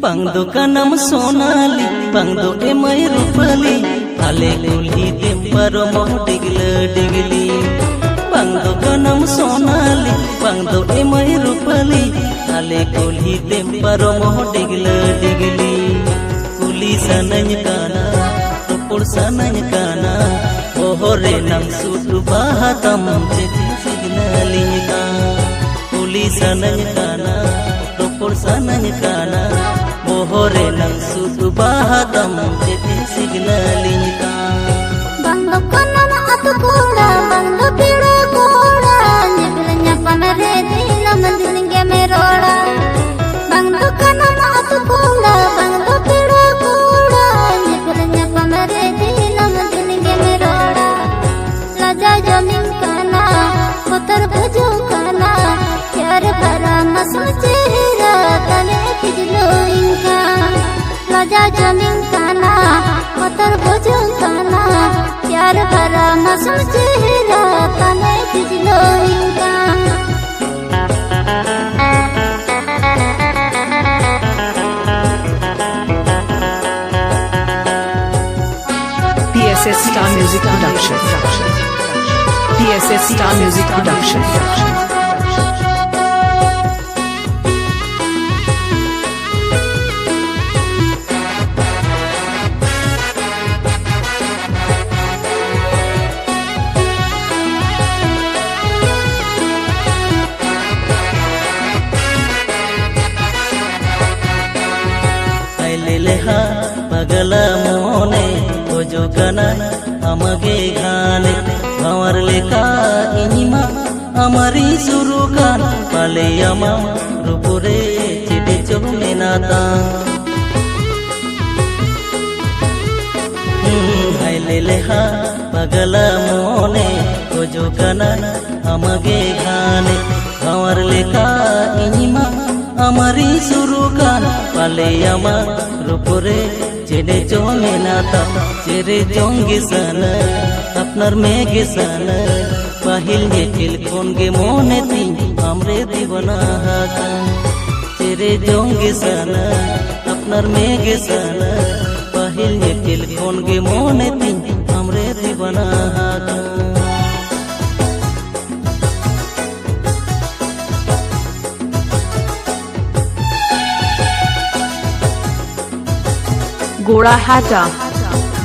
Bangdo kanam sonali, bangdo emai rupali, ale kulhi temparo moh digli. Bangdo kanam sonali, bangdo emai rupali, ale kulhi temparo moh digli. Kuli sananya kana, tupur sananya kana, ohore nang sutu bahatam jadi signalnya kana. Kuli sananya kana, tupur sananya kana. Mohore nang sutu bahatam jadi signalnya kana. Bangdo kanam atu koda, bangdo piro koda, nyebelnya pamere dina mandilinge merola. Bangdo kanam atu koda, bangdo piro koda, nyebelnya pamere dina mandilinge merola. Laja jamin kana, kotor baju kana, pyar bhara masum chehra tane kijlo inka. Laja jamin kana, kotor baju kana, pyar bhara masum chehra tane kijlo inka. PSS Star Music Production. PSS Star Music Production. Leha pagala mone tojo kana amage ghane gawar leka inima amari surukan pale ama rupure chide chomenata leha pagala mone tojo kana amage ghane gawar leka inima amari surukan pale ama rupure chede chomenata chere jonge sana apnar mege sana pahil yetil konge mone tin amre divana haka chere jonge sana apnar mege sana pahil yetil konge mone tin amre divana haka. Gorahata,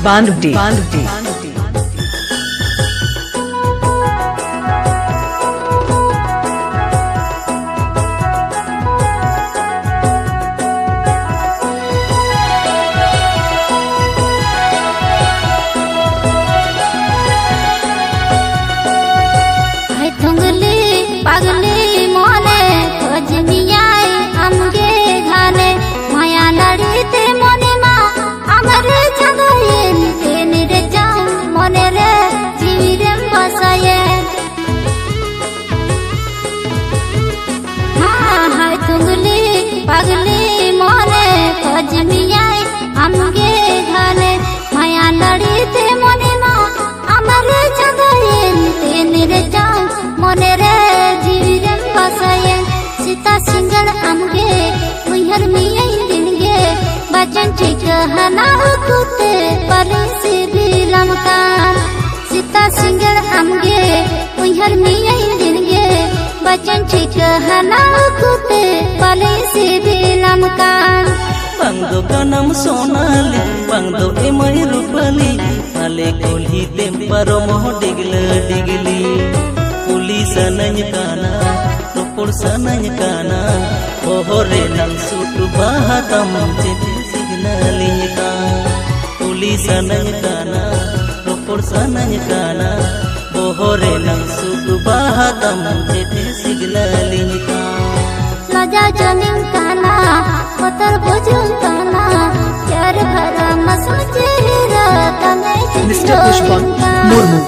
Bandhdi. Hai thungli pagli mone khojniyai amge ghane maya ladite mone ma amare chadayen tenire jam mone re jivirem basaye. Hai thungli pagli mone khojniyai amge ghane maya ladite mone ma amare chadayen tenire jam mone re jivirem basaye. Sita singal amge muhar miyai dinge bachan ठीक हना कुते पले से दिलम कान. Sita singal amge muhar miyai dinge bachan ठीक हना कुते pale se dilam kan. Bangdo kanam sonali, bangdo emai rupali, ale kulhi temparo moh digli. Kuli sananya kana, tupur sananya kana, ohore nang sutu bahatam jadi signalnya kana. Kuli sananya kana, tupur sananya kana, ohore nang sutu bahatam jadi signalnya kana. Laja jamin kana, kotor baju kana, pyar bhara masum chehra tane kijlo Mr. Pushpan inka. Murmu.